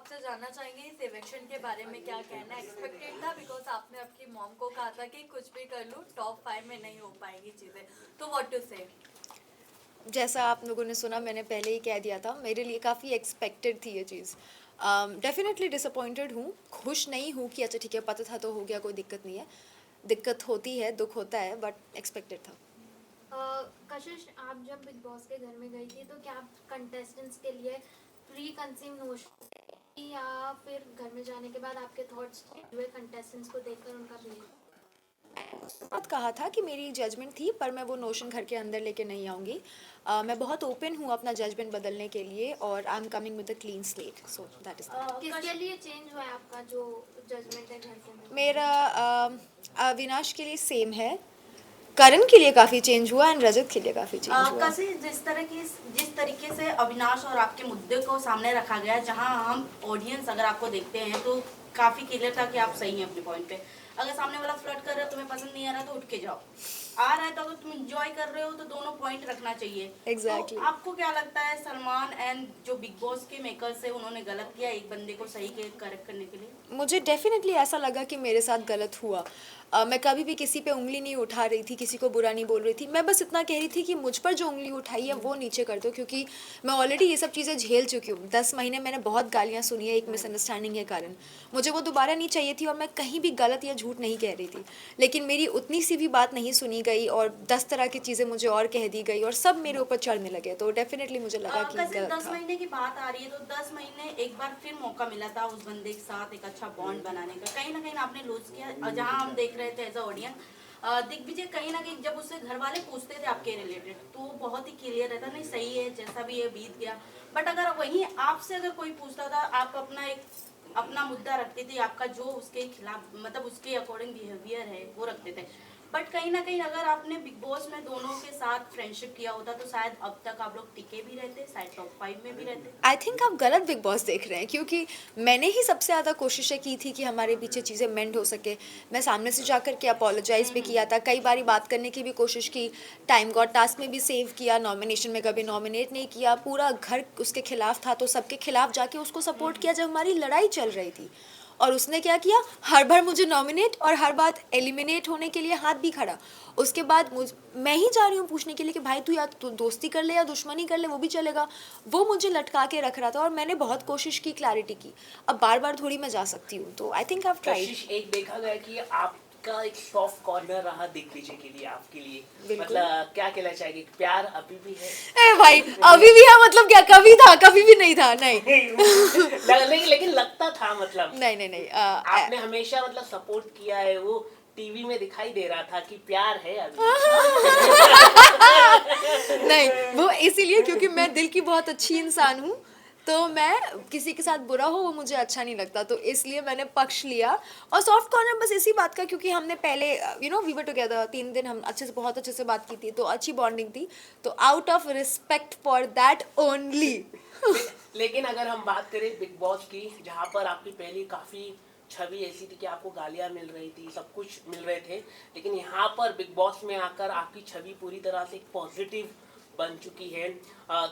आपसे जानना चाहेंगे इस इवेक्शन के बारे में क्या कहना है। एक्सपेक्टेड था बिकॉज आपने आपकी मॉम को कहा था कि कुछ भी कर लूँ टॉप 5 में नहीं हो पाएंगी चीज़ें, तो व्हाट टू से। जैसा आप लोगों ने सुना, मैंने पहले ही कह दिया था, मेरे लिए काफ़ी एक्सपेक्टेड थी ये चीज़। डेफिनेटली डिसअपॉइंटेड हूँ, खुश नहीं हूँ कि अच्छा ठीक है पता था तो हो गया, कोई दिक्कत नहीं है। दिक्कत होती है, दुख होता है, बट एक्सपेक्टेड था। कशिश, आप जब बिग बॉस के घर में गई थी तो क्या आप कंटेस्टेंट्स के लिए प्री कंसीव नोशन या फिर घर में जाने के बाद आपके थॉट्स हुए कंटेस्टेंट्स को देखकर उनका बिहेव? बहुत कहा था कि मेरी जजमेंट थी, पर मैं वो नोशन घर के अंदर लेके नहीं आऊँगी। मैं बहुत ओपन हूँ अपना जजमेंट बदलने के लिए, और I am coming with a clean slate, so that is किसके लिए चेंज हुआ है आपका जो जजमेंट है घर के अंदर? मेरा अविनाश के लिए सेम है, करण के लिए काफ़ी चेंज हुआ, एंड रजत के लिए काफ़ी चेंज हुआ। कैसे जिस तरीके से अविनाश और आपके मुद्दे को सामने रखा गया, जहां हम ऑडियंस अगर आपको देखते हैं तो काफी क्लियर था कि आप सही हैं अपने पॉइंट पे। अगर सामने वाला फ्लर्ट कर रहा है, तुम्हें पसंद नहीं आ रहा तो उठ के जाओ। आ रहा है तो अगर तुम एंजॉय कर रहे हो तो दोनों पॉइंट रखना चाहिए। Exactly. तो आपको क्या लगता है सलमान एंड जो बिग बॉस के मेकर्स है उन्होंने गलत किया एक बंदे को सही के करेक्ट करने के लिए? मुझे डेफिनेटली ऐसा लगा कि मेरे साथ गलत हुआ। मैं कभी भी किसी पे उंगली नहीं उठा रही थी, किसी को बुरा नहीं बोल रही थी। मैं बस इतना कह रही थी कि मुझ पर जो उंगली उठाई है वो नीचे कर दो, क्योंकि मैं ऑलरेडी ये सब चीज़ें झेल चुकी हूँ। 10 महीने मैंने बहुत गालियाँ सुनी है एक मिसअंडरस्टैंडिंग के कारण। मुझे वो दोबारा नहीं चाहिए थी, और मैं कहीं भी गलत या झूठ नहीं कह रही थी। लेकिन मेरी उतनी सी भी बात नहीं सुनी गई, और 10 तरह की चीज़ें मुझे और कह दी गई, और सब मेरे ऊपर चढ़ने लगे। तो डेफिनेटली मुझे लगा कि कैसे गलत 10 था। महीने की बात आ रही है तो 10 महीने एक बार फिर मौका मिला था उस बंदे के साथ एक अच्छा बॉन्ड बनाने का, कहीं ना कहीं आपने लूज किया। जहां हम देख रहे थे एज अ ऑडियंस, दिग्विजय कहीं ना कहीं जब उससे घर वाले पूछते थे आपके रिलेटेड तो बहुत ही क्लियर रहता, नहीं सही है जैसा भी ये बीत गया। बट अगर वहीं आपसे अगर कोई पूछता था, आप अपना मुद्दा रखते थे, आपका जो उसके खिलाफ मतलब उसके अकॉर्डिंग बिहेवियर है वो रखते थे। बट कहीं ना कहीं अगर आपने बिग बॉस में दोनों के साथ फ्रेंडशिप किया होता तो शायद अब तक आप लोग टिके भी रहते, शायद टॉप 5 में भी रहते। आई थिंक आप गलत बिग बॉस देख रहे हैं, क्योंकि मैंने ही सबसे ज़्यादा कोशिशें की थी कि हमारे पीछे चीज़ें मेंड हो सके। मैं सामने से जाकर के अपोलोजाइज़ भी किया था, कई बारी बात करने की भी कोशिश की, टाइम गॉड टास्क में भी सेव किया, नॉमिनेशन में कभी नॉमिनेट नहीं किया, पूरा घर उसके खिलाफ था तो सबके खिलाफ जाके उसको सपोर्ट किया जब हमारी लड़ाई चल रही थी। और उसने क्या किया, हर बार मुझे नॉमिनेट और हर बार एलिमिनेट होने के लिए हाथ भी खड़ा। उसके बाद मैं ही जा रही हूँ पूछने के लिए कि भाई तू या तो दोस्ती कर ले या दुश्मनी कर ले, वो भी चलेगा। वो मुझे लटका के रख रहा था, और मैंने बहुत कोशिश की क्लैरिटी की। अब बार बार थोड़ी मैं जा सकती हूँ, तो I think I have tried. कशिश, एक देखा गया कि आपका एक सॉफ्ट कॉर्नर रहा दिग्विजय के लिए, आपके लिए बिल्कुल। मतलब क्या कहना चाहेंगे, प्यार अभी भी है? ए भाई, अभी भी है मतलब क्या, कभी था कभी भी नहीं था? नहीं लेकिन लगता था मतलब नहीं नहीं नहीं, आपने हमेशा मतलब सपोर्ट किया है, वो टीवी में दिखाई दे रहा था कि प्यार है अभी। नहीं, वो इसीलिए क्योंकि मैं दिल की बहुत अच्छी इंसान हूँ, तो मैं किसी के साथ बुरा हो वो मुझे अच्छा नहीं लगता, तो इसलिए मैंने पक्ष लिया। और सॉफ्ट कॉर्नर बस इसी बात का, क्योंकि हमने पहले वी वर टुगेदर 3 दिन, हम अच्छे से बहुत अच्छे से बात की थी, तो अच्छी बॉन्डिंग थी, तो out of respect for that only. लेकिन अगर हम बात करें बिग बॉस की, जहाँ पर आपकी पहली काफी छवि ऐसी थी कि आपको गालियां मिल रही थी, सब कुछ मिल रहे थे, लेकिन यहाँ पर बिग बॉस में आकर आपकी छवि पूरी तरह से पॉजिटिव बन चुकी है।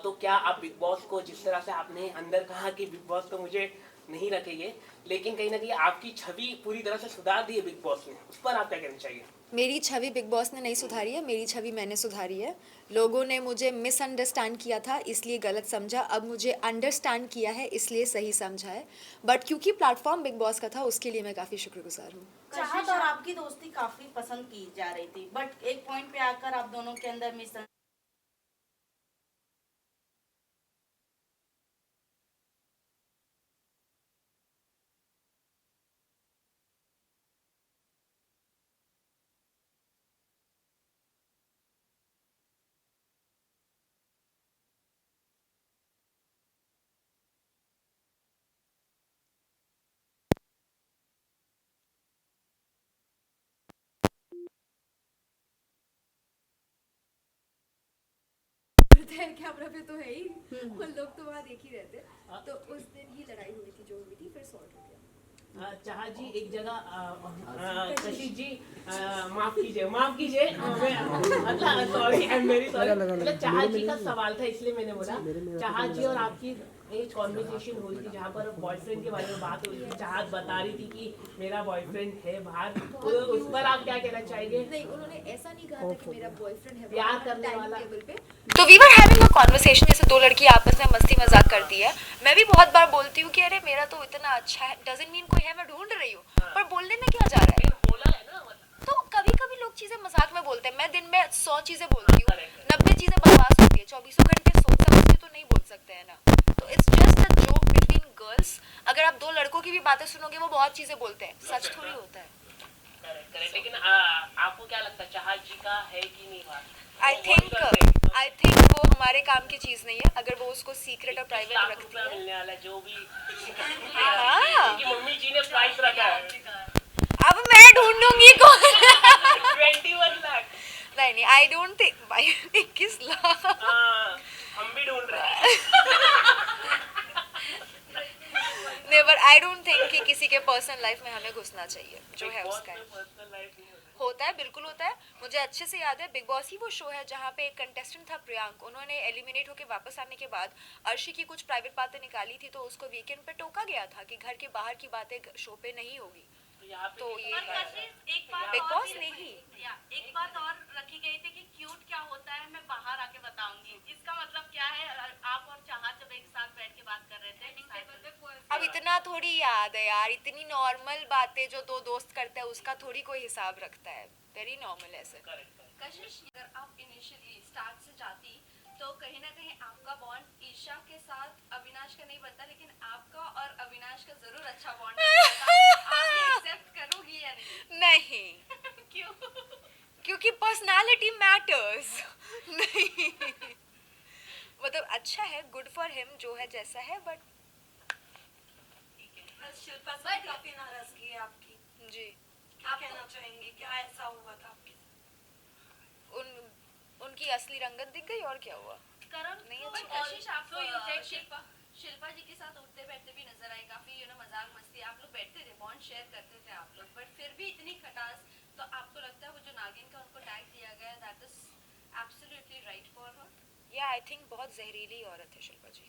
तो क्या आप बिग बॉस को, जिस तरह से आपने अंदर कहा कि बिग बॉस तो मुझे नहीं रखेंगे, लेकिन कहीं ना कहीं आपकी छवि पूरी तरह से सुधार दी है बिग बॉस ने, उस पर आप क्या कहना चाहिए? मेरी छवि बिग बॉस ने नहीं सुधारी है, मेरी छवि मैंने सुधारी है। लोगों ने मुझे मिसअंडरस्टैंड किया था इसलिए गलत समझा, अब मुझे अंडरस्टैंड किया है इसलिए सही समझा है। बट क्योंकि प्लेटफॉर्म बिग बॉस का था, उसके लिए मैं काफ़ी शुक्रगुजार हूँ। चाहत और आपकी दोस्ती काफी पसंद की जा रही थी, बट एक पॉइंट पे आकर आप दोनों के अंदर मिस कैमरा पे तो है ही, उन लोग तो वहाँ देख ही रहते। तो उस दिन ही लड़ाई हुई थी जो हुई थी, फिर सॉल्व हो गया। चाहा जी एक जगह, कशिश जी माफ कीजिए मतलब sorry, I am very sorry, मतलब चाहा जी का सवाल था इसलिए मैंने बोला। चाहा जी और आपकी एक कॉन्वर्सेशन हो रही थी जहाँ पर बॉयफ्रेंड के बारे में बात हो रही थी, चाहत बता रही थी कि मेरा बॉयफ्रेंड है बाहर, तो उस पर आप क्या कहना चाहेंगे? नहीं, उन्होंने ऐसा नहीं कहा था कि मेरा बॉयफ्रेंड है प्यार करने वाला। टेबल पे। तो we were having a conversation, जैसे दो लड़की आपस में मस्ती मजाक करती है। मैं भी बहुत बार बोलती हूँ कि अरे मेरा तो इतना अच्छा है, डजंट मीन कोई है, मैं ढूंढ रही हूँ, पर बोलने में क्या जा रहा है? बोला है ना, तो कभी कभी लोग चीजें मजाक में बोलते हैं, मैं दिन में 100 चीजें बोलती हूँ, 90 चीजें बकवास होती है, 24 घंटे सोच समझ के तो नहीं बोल सकते हैं ना। तो it's just a joke between girls. अगर आप दो लड़कों की भी बातें सुनोगे वो बहुत चीजें बोलते हैं, सच थोड़ी होता है। करेक्ट। लेकिन आपको क्या लगता है, चाहत जी का है कि नहीं बात? आई थिंक वो हमारे काम की चीज नहीं है, अगर वो उसको सीक्रेट और प्राइवेट लाख रखती रुपया है। मिलने वाला है, जो भी हाँ, उनकी मम्मी जी ने प्राइस रखा है अब मैं ढूंढूंगी कौन। 21 लाख। नहीं, आई डोंट थिंक भाई 21 लाख। हम भी ढूंढ रहे हैं। नेवर, आई डोंट थिंक कि किसी के पर्सनल लाइफ में हमें घुसना चाहिए, जो है उसका है। पर्सनल लाइफ नहीं होता। होता है, बिल्कुल होता है। मुझे अच्छे से याद है, बिग बॉस ही वो शो है जहाँ पे एक कंटेस्टेंट था प्रियांक, उन्होंने एलिमिनेट होकर वापस आने के बाद अर्शी की कुछ प्राइवेट बातें निकाली थी, तो उसको वीकेंड पे टोका गया था कि घर के बाहर की बातें शो पे नहीं होगी। तो यहाँ पे तो ये पर कशिश, एक बात बिग और बॉस भी नहीं। या, एक बात और रखी गई थी कि क्यूट क्या होता है मैं बाहर आके बताऊंगी। इसका मतलब क्या है? आप और चाहत जब एक साथ बैठ के बात कर रहे थे, अब इतना थोड़ी याद है यार, इतनी नॉर्मल बातें जो दो दोस्त करते हैं उसका थोड़ी कोई हिसाब रखता है, वेरी नॉर्मल ऐसे। कशिश, अगर आप इनिशियली स्टार्ट से जाती तो कहीं ना कहीं आपका बॉन्ड ईशा के साथ अविनाश का नहीं बनता, लेकिन आपका और अविनाश का जरूर अच्छा बॉन्ड बनता। आप ये एक्सेप्ट करोगी या नहीं? नहीं, क्यों? क्योंकि पर्सनालिटी मैटर्स। नहीं, मतलब अच्छा है, गुड फॉर हिम जो है जैसा है, बट शिल्पा से काफी नाराजगी है आपकी, जी क्या कहना चाहेंगे, क्या ऐसा हुआ था आपके उनकी असली रंगत दिख गई और क्या हुआ? करण नहीं, But अच्छा। कशिश, आप So you said शिल्पा जी के साथ उठते बैठते भी नजर आए, काफी मजाक मस्ती आप लोग बैठते थे, बॉन्ड शेयर करते थे आप लोग, बट फिर भी इतनी खटास, तो आपको लगता है वो जो नागिन का उनको टैग दिया गया, that is absolutely right for her? या आई थिंक बहुत जहरीली औरत है शिल्पा जी।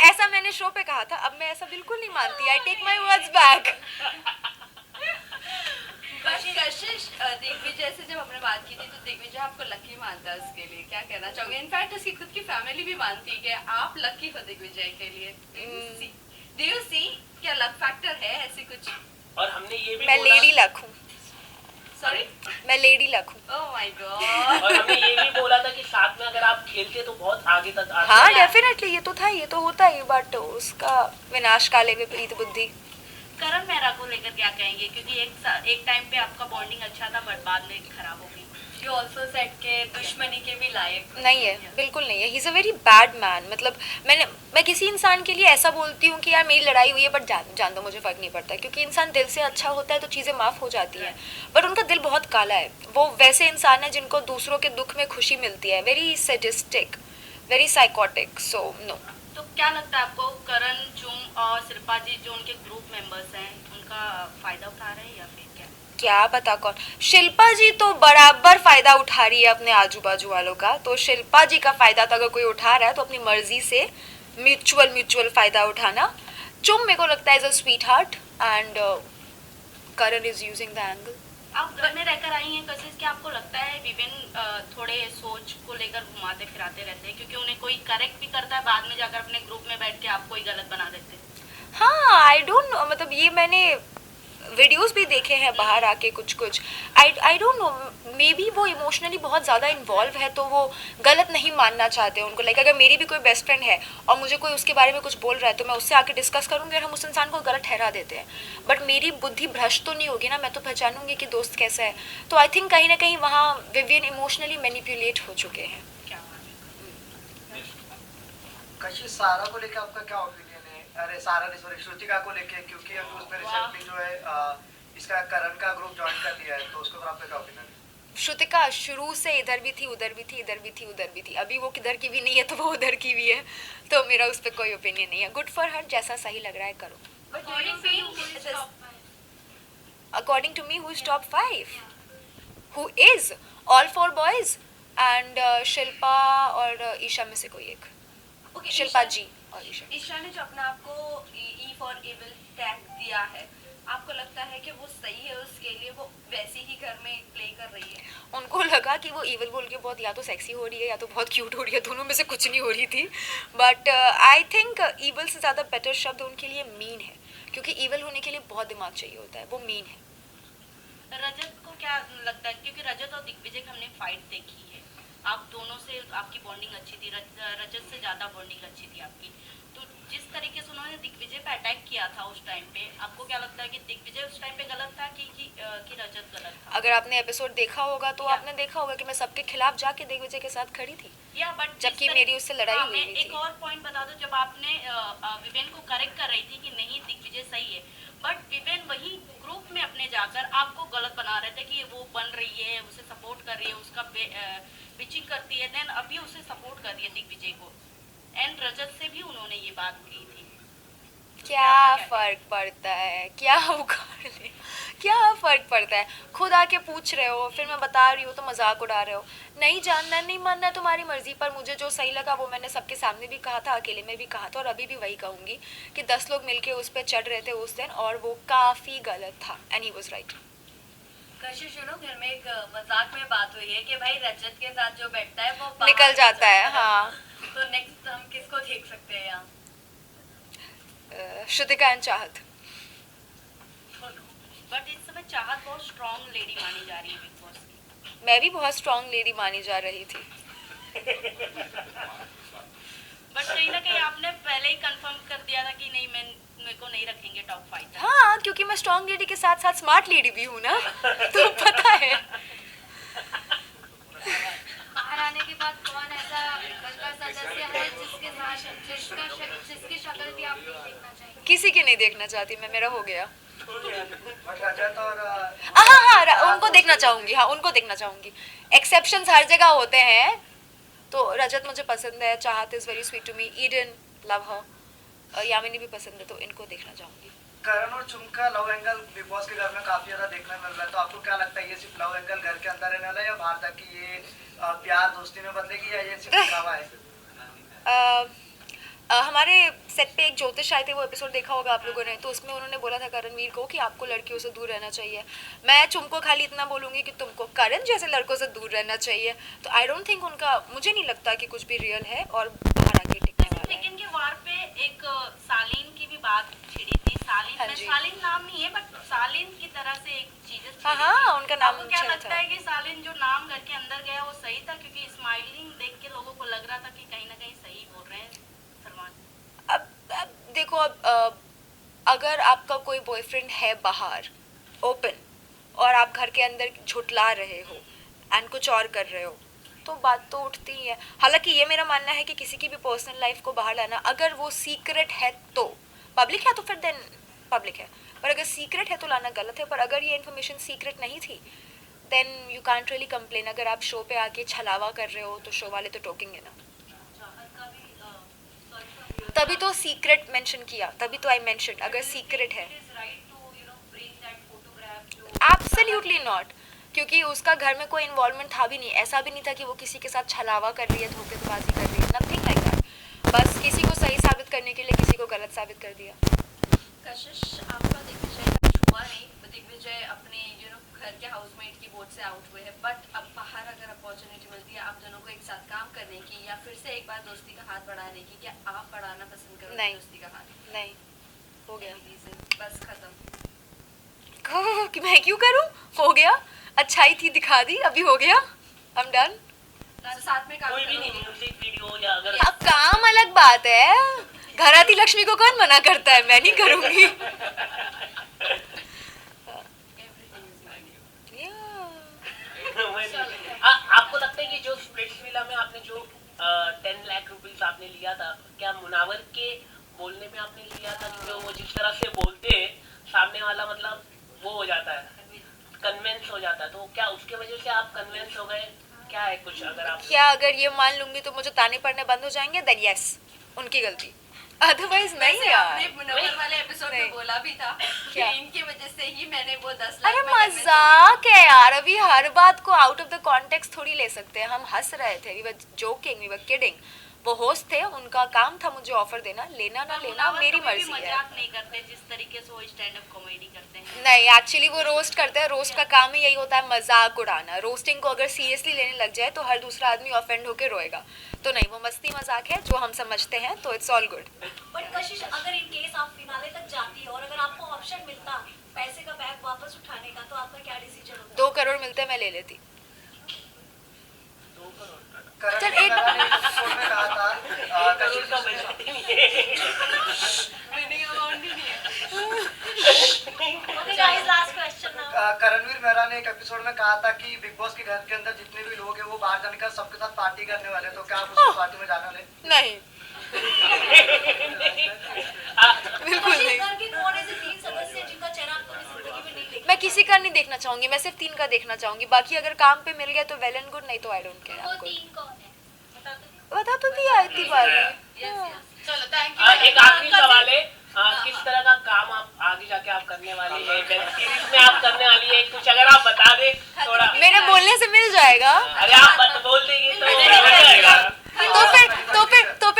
ऐसा मैंने शो पे कहा था, अब मैं ऐसा बिल्कुल नहीं मानती, I take my words back. But Kashish, Digvijay से जब हमने बात की थी तो दिग्विजय आपको लकी मानता है, उसके लिए क्या कहना चाहोगे? इनफैक्ट उसकी खुद की फैमिली भी मानती है कि आप लकी हो दिग्विजय के लिए। डू यू सी क्या लक फैक्टर है ऐसी कुछ? और हमने ये भी मैं बोला, लेडी लक हूँ, सॉरी? मैं लेडी लक हूँ। Oh my God. और हमने ये भी बोला था कि साथ में अगर आप खेलते तो बहुत आगे तक आते। हाँ डेफिनेटली, ये तो था, ये तो होता ही, बट उसका विनाश काले विपरीत बुद्धि। करण मेहरा को लेकर क्या कहेंगे? क्योंकि एक टाइम पे आपका बॉन्डिंग अच्छा था बट बाद में खराब हो गई। यू ऑल्सो सेट के दुश्मनी के भी लायक नहीं है, बिल्कुल नहीं है, he is a very bad man. मतलब मैं किसी इंसान के लिए ऐसा बोलती हूँ कि यार मेरी लड़ाई हुई है बट जान दो, मुझे फ़र्क नहीं पड़ता, क्योंकि इंसान दिल से अच्छा होता है तो चीज़ें माफ़ हो जाती हैं, बट उनका दिल बहुत काला है। वो वैसे इंसान है जिनको दूसरों के दुख में खुशी मिलती है, very sadistic, very psychotic, so no. तो क्या लगता है आपको, करण, चुम और शिल्पा जी जो उनके ग्रुप मेंबर्स हैं, उनका फायदा उठा रहे हैं या फिर क्या पता कौन? शिल्पा जी तो बराबर फायदा उठा रही है अपने आजू बाजू वालों का, तो शिल्पा जी का फायदा तो अगर कोई उठा रहा है तो अपनी मर्जी से म्यूचुअल फायदा उठाना। चुम मेरे को लगता है is a sweet heart and Karan is using the angle. आप घर में रहकर आई हैं कशिश, क्या आपको लगता है विभिन्न थोड़े सोच को लेकर घुमाते फिराते रहते हैं? क्योंकि उन्हें कोई करेक्ट भी करता है, बाद में जाकर अपने ग्रुप में बैठ के आपको ही गलत बना देते हैं। हाँ, आई डोंट नो, मतलब ये मैंने वीडियोस भी देखे हैं बाहर आके कुछ I don't know, may be वो इमोशनली बहुत ज़्यादा इन्वॉल्व है तो वो गलत नहीं मानना चाहते उनको। लाइक अगर मेरी भी कोई बेस्ट फ्रेंड है और मुझे कोई उसके बारे में कुछ बोल रहा है तो मैं उससे आके डिस्कस करूँगी और हम उस इंसान को गलत ठहरा देते हैं, बट मेरी बुद्धि भ्रष्ट तो नहीं होगी ना, मैं तो पहचानूंगी कि दोस्त कैसा है। तो आई थिंक कहीं ना कहीं वहाँ विवियन इमोशनली मैनिपुलेट हो चुके हैं। क्या कशिश, सारा को लेके आपका क्या ओपिनियन है? अरे सारा नहीं, सॉरी, श्रुतिका को लेके, क्योंकि अभी उसने रिसेंटली जो है इसका करण का ग्रुप ज्वाइन कर लिया है, तो उसके ऊपर आपका क्या ओपिनियन है? श्रुतिका शुरू से इधर भी थी, उधर भी थी, इधर भी थी, उधर भी थी, अभी वो किधर की भी नहीं है तो वो उधर की भी है, तो मेरा उस पर कोई ओपिनियन नहीं है। गुड फॉर हर, जैसा सही लग रहा है करो। According to me who is top 5? Who is? All 4 boys? And Shilpa और ईशा में से कोई एक, Okay, शिल्पा ईशा- जी और ईशा। ईशा ने जो अपने आप को ई फॉर एविल टैग दिया है, आपको लगता है कि वो सही है उसके लिए, वो वैसे ही घर में प्ले कर रही है? उनको लगा कि वो इवल बोल के बहुत या तो सेक्सी हो रही है या तो बहुत क्यूट हो रही है, दोनों में से कुछ नहीं हो रही थी। बट आई थिंक इवल से ज़्यादा बेटर शब्द उनके लिए मीन है, क्योंकि इवल होने के लिए बहुत दिमाग चाहिए होता है, वो मीन है। रजत को क्या लगता है, क्योंकि रजत और दिग्विजय की हमने फाइट देखी है, आप दोनों से आपकी बॉन्डिंग अच्छी थी, रजत से ज्यादा बॉन्डिंग अच्छी थी आपकी, तो जिस तरीके से उन्होंने दिग्विजय पे अटैक किया था उस टाइम पे, आपको क्या लगता है कि दिग्विजय उस टाइम पे गलत था कि रजत गलत था? अगर आपने एपिसोड देखा होगा तो आपने देखा होगा कि मैं सबके खिलाफ जाके दिग्विजय के साथ खड़ी थी, या बट जबकि मेरी उससे लड़ाई हुई मैं नहीं एक थी। और पॉइंट बता दूं, जब आपने विवेन को करेक्ट कर रही थी कि नहीं दिग्विजय सही है, बट विवेन वही ग्रुप में अपने जाकर आपको गलत बना रहे थे कि वो बन रही है, उसे सपोर्ट कर रही है, उसका बिचिंग करती है, देन अभी उसे सपोर्ट कर रही है दिग्विजय को, एंड रजत से भी उन्होंने ये बात की थी। क्या फर्क पड़ता है, क्या उखाड़ ले, क्या फर्क पड़ता है? खुद आके पूछ रहे हो, फिर मैं बता रही हूँ तो मजाक उड़ा रहे हो। नहीं जानना नहीं मानना तुम्हारी मर्जी, पर मुझे जो सही लगा वो मैंने सबके सामने भी कहा था, अकेले में भी कहा था और अभी भी वही कहूँगी कि 10 लोग मिलके उस पर चढ़ रहे थे उस दिन और वो काफ़ी गलत था, एंड ही वाज राइट। कशिश सुनो, घर में एक मजाक में बात हुई है कि भाई रजत के साथ जो बैठता है वो बाहर निकल जाता है, हाँ। तो नेक्स्ट हम किसको देख सकते हैं यहाँ? श्रुतिका एंड चाहत। बट इस समय चाहत बहुत स्ट्रॉन्ग लेडी मानी जा रही है बिग बॉस की। मैं भी बहुत स्ट्रांग लेडी मानी जा रही थी। बट कहीं ना कहीं आपने पहले ही कंफर्म कर दिया था कि नहीं, मेरे को नहीं रखेंगे टॉप 5। हाँ, क्योंकि मैं स्ट्रांग लेडी के साथ साथ स्मार्ट लेडी भी हूँ ना, तो पता है। बाहर आने के बाद कौन ऐसा घर का सदस्य है जिसकी शक्ल भी आप नहीं देखना चाहेंगे? किसी की नहीं देखना चाहती मैं, मेरा हो गया। बट रजत और हाँ, उनको देखना चाहूंगी, हाँ उनको देखना चाहूंगी। एक्सेप्शंस हर जगह होते हैं, तो रजत मुझे पसंद है, Chahat is very sweet to me, Eden love her, Yamini भी पसंद है, तो इनको देखना चाहूंगी। करण और चुमका लव एंगल बिग बॉस के घर में काफी ज्यादा देखने मिल रहा है, तो आपको क्या लगता है ये सिर्फ लव एंगल घर के अंदर रहने वाला है या बाहर तक की ये प्यार दोस्ती में बदलेगी या ये सिर्फ दिखावा है? हमारे सेट पे एक ज्योतिष आए थे, वो एपिसोड देखा होगा आप लोगों ने, तो उसमें उन्होंने बोला था करणवीर को कि आपको लड़कियों से दूर रहना चाहिए। मैं चुमको खाली इतना बोलूँगी कि तुमको करण जैसे लड़कों से दूर रहना चाहिए। तो आई डोंट थिंक उनका, मुझे नहीं लगता कि कुछ भी रियल है और बाहर आके टिकने वाला है। लेकिन के वार पे एक सालीन की भी बात छिड़ी थी, सालीन हाँ में जी। सालीन नाम नहीं है बट सालीन की तरह से एक चीज हाँ, उनका नाम आपको क्या अच्छा लगता था। है कि सालीन जो नाम घर के अंदर गया वो सही था? क्योंकि स्माइलिंग देख के लोगों को लग रहा था कि कहीं ना कहीं सही बोल रहे हैं सलमान। अब देखो, अगर आपका कोई बॉयफ्रेंड है बाहर ओपन और आप घर के अंदर झुठला रहे हो एंड कुछ और कर रहे हो, तो बात तो उठती ही है। हालांकि ये मेरा मानना है कि किसी की भी पर्सनल लाइफ को बाहर लाना, अगर वो सीक्रेट है तो पब्लिक है तो फिर देन पब्लिक है, पर अगर सीक्रेट है तो लाना गलत है। पर अगर ये इन्फॉर्मेशन सीक्रेट नहीं थी then you can't really complain. अगर आप शो पे आके छलावा कर रहे हो तो शो वाले तो टोकेंगे ना। तभी तो सीक्रेट मेंशन किया, तभी तो आई मेंशन अगर सीक्रेट है। एब्सोल्युटली नॉट, क्योंकि उसका घर में कोई इन्वॉल्वमेंट था भी नहीं, ऐसा भी नहीं था कि वो किसी के साथ छलावा कर रही है, धोखेबाजी कर रही है, नथिंग लाइक दैट। बस किसी को सही साबित करने के लिए किसी को गलत साबित कर दिया। कशिश, आपका दिग्विजय का कुछ हुआ नहीं, दिग्विजय अपने घर के हाउसमेट की वोट से आउट हुए हैं, बट अब बाहर अगर अपॉर्चुनिटी मिलती है आप दोनों को एक साथ काम करने की या फिर से एक बार दोस्ती का हाथ बढ़ाने की, क्या आप बढ़ाना पसंद करोगे नहीं। दोस्ती का हाथ? नहीं, हो गया। बस खत्म। कि मैं क्यों करूं, हो गया, अच्छाई थी दिखा दी, अभी हो गया, आई एम डन। तो साथ में काम कोई भी नहीं, करोगे? म्यूजिक वीडियो या अगर अब काम अलग बात है, घर आती लक्ष्मी को कौन मना करता है, मैं नहीं करूंगी। आपको लगता है कि जो स्प्लिट्स विला में आपने जो 10 लाख रुपीस आपने लिया था, क्या मुनावर के बोलने में आपने लिया था? क्योंकि वो जिस तरह से बोलते हैं सामने वाला, मतलब वो हो जाता है, कन्विंस हो जाता है, तो क्या उसके वजह से आप कन्विंस हो गए? क्या है कुछ अगर आप क्या अगर ये मान लूंगी तो मुझे ताने पड़ने बंद हो जाएंगे? देन यस, उनकी गलती। अदरवाइज नहीं वैसे यार। आपने मुनव्वर वाले एपिसोड में नहीं। बोला भी था कि क्या? इनकी वजह से ही मैंने वो 10 लाख अरे में convince मजाक है यार, अभी हर बात को आउट ऑफ द कॉन्टेक्स्ट थोड़ी ले सकते हैं। हम हंस रहे थे, we were joking, we were kidding. वो होस्ट थे, उनका काम था मुझे ऑफर देना, लेना ना लेना मुनव्वर मेरी कभी भी मर्जी है। मजाक नहीं करते जिस तरीके से वो स्टैंड अप कॉमेडी करते हैं। नहीं, एक्चुअली वो रोस्ट करते हैं, रोस्ट का काम ही यही होता है मजाक उड़ाना। रोस्टिंग को अगर सीरियसली लेने लग जाए तो हर दूसरा आदमी ऑफेंड होकर रोएगा। तो नहीं, वो मस्ती मजाक है जो हम समझते हैं, तो इट्स ऑल गुड। बट कशिश, अगर इन केस आप फिनाले तक जाती और अगर आपको ऑप्शन मिलता पैसे का बैग वापस उठाने का, तो आपका क्या डिसीजन होता? 2 करोड़ मिलते मैं ले लेती। करण चल, एक- मैंने एक एपिसोड में कहा था कशिश का बजट ही नहीं है। winning amount ही नहीं है। Okay guys, last question now. Karanveer Mehra ने एक एपिसोड में कहा था कि बिग बॉस के घर के अंदर जितने भी लोग हैं वो बाहर जाने का सबके साथ पार्टी करने वाले हैं। तो क्या आप उस पार्टी में जाने वाले? नहीं, बिल्कुल नहीं। घर के कौन ऐसे 3 सदस्य हैं जिनका चेहरा आपको अपनी जिंदगी में नहीं देखा? मैं किसी का नहीं देखना चाहूंगी, मैं सिर्फ 3 का देखना चाहूंगी। बाकी अगर काम पे मिल गया तो वेल एंड गुड, नहीं तो आई डोंट केयर। वो आपको 3 कौन है? बता दो। बता तो दिया इतनी बार। चलो थैंक एक आखिरी सवाल है, किस तरह का काम आप आगे जाके आप करने वाली है, वेब सीरीज में आप करने वाली है, कुछ अगर आप बता दे थोड़ा। मेरे बोलने से मिल जाएगा। अरे आप बोल देंगे तो हो जाएगा।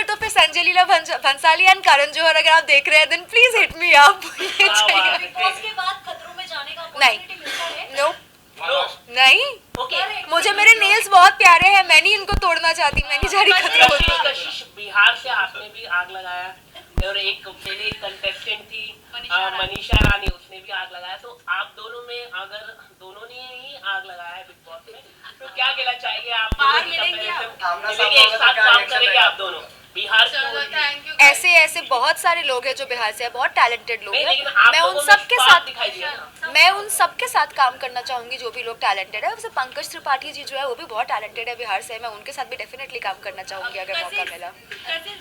तो फिर संजय लीला भंसाली एंड करण जौहर अगर आप देख रहे हैं, then please hit me up. Bigg Boss के बाद खतरों में जाने का अपॉर्चुनिटी मिलता है? नो, नो, नहीं, ओके। मुझे मेरे नेल्स बहुत प्यारे हैं, मैं नहीं इनको तोड़ना चाहती, मैं नहीं जा रही खतरों में। कशिश, बिहार से आपने भी आग लगाया और एक पहले कंटेस्टेंट थी मनीषा रानी, उसने भी आग लगाया। तो आप दोनों में अगर दोनों ने ही आग लगाया है बिग बॉस में, तो क्या कहना चाहिए आप? बाहर मिलेंगे आप? मिलेंगे, एक साथ काम करेंगे आप दोनों बिहार से? चलो थैंक यू। ऐसे ऐसे बहुत सारे लोग हैं जो बिहार से हैं, बहुत टैलेंटेड लोग नहीं, हैं। लेकिन आप मैं उन लोगों में सब के spark साथ दिखाई दिया ना। मैं उन सब के साथ काम करना चाहूंगी जो भी लोग टैलेंटेड है। वैसे पंकज त्रिपाठी जी जो है वो भी बहुत टैलेंटेड है बिहार से, मैं उनके साथ भी डेफिनेटली काम करना चाहूंगी अगर मौका मिला।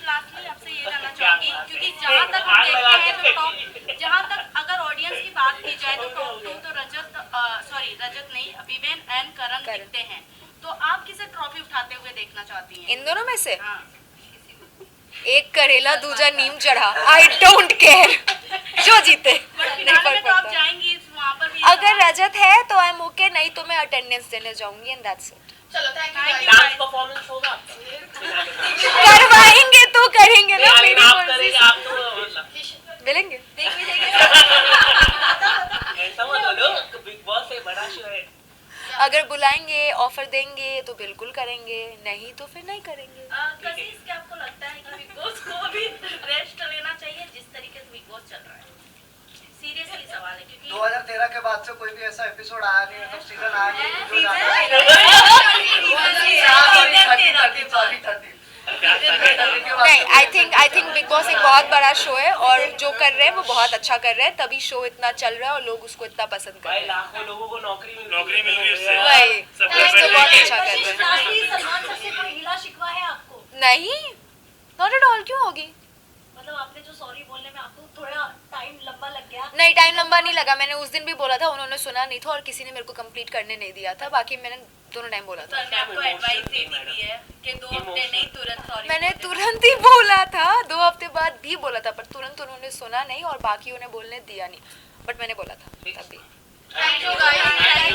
लास्टली आपसे ये जानना चाहूंगी क्योंकि जहाँ तक हम देखते हैं तो जहाँ तक अगर ऑडियंस की बात की जाए तो टॉप 2 तो रजत नहीं, विवेन एंड करण दिखते हैं। तो आप किसे ट्रॉफी उठाते हुए देखना चाहती हैं? इन दोनों में से हाँ। एक करेला दूजा नीम चढ़ा, आई डोंट केयर, जो जीते बट नहीं फिनाले फर्क में तो आप पड़ता। जाएंगी वहाँ पर भी। अगर रजत है तो आई एम ओके, नहीं तो मैं अटेंडेंस देने जाऊंगी एंड दैट्स इट। चलो थैंक यू। डांस परफॉर्मेंस होगा आपका? करवाएंगे तो करेंगे ना, नहीं, मेरी आप मर्जी करेंगे, से। आप तो मतलब मिलेंगे। ऐसा मत बोलो, बिग बॉस एक बड़ा शो है। अगर बुलाएंगे, ऑफर देंगे तो बिल्कुल करेंगे, नहीं तो फिर नहीं करेंगे। कशिश, क्या आपको लगता है कि बिग बॉस को अभी रेस्ट लेना चाहिए जिस तरीके से बिग बॉस चल रहा है? सीरियसली सवाल है क्योंकि 2013 के बाद से कोई भी ऐसा एपिसोड आया नहीं, मतलब सीजन आया नहीं जो नहीं, आई थिंक बिग बॉस एक बहुत बड़ा शो है और जो कर रहे हैं वो बहुत अच्छा कर रहे हैं, तभी शो इतना चल रहा है और लोग उसको इतना पसंद कर भाई रहे हैं। लाखों लोगों को नौकरी मिल रही है उससे। वही, कुछ तो बहुत अच्छा कर कशिश, रहे हैं। लास्टली सलमान सर से कोई गिला शिकवा है आपको? नहीं, नॉट एट ऑल, क्यों होगी? मतलब आपने जो सॉरी बोलने में आपको थोड़ा टाइम लंबा लग गया? नहीं, टाइम लंबा नहीं लगा, मैंने उस दिन भी बोला था, उन्होंने सुना नहीं था और किसी ने मेरे को कंप्लीट करने नहीं दिया था, बाकी मैंने दोनों टाइम बोला था। सर ने आपको एडवाइस दे दी भी है कि 2 हफ्ते नहीं तुरंत सॉरी। मैंने तुरंत ही बोला था, 2 हफ्ते बाद भी बोला था, पर तुरंत उन्होंने सुना नहीं और बाकी उन्हें बोलने दिया नहीं, बट मैंने बोला था तब भी। Thank you guys.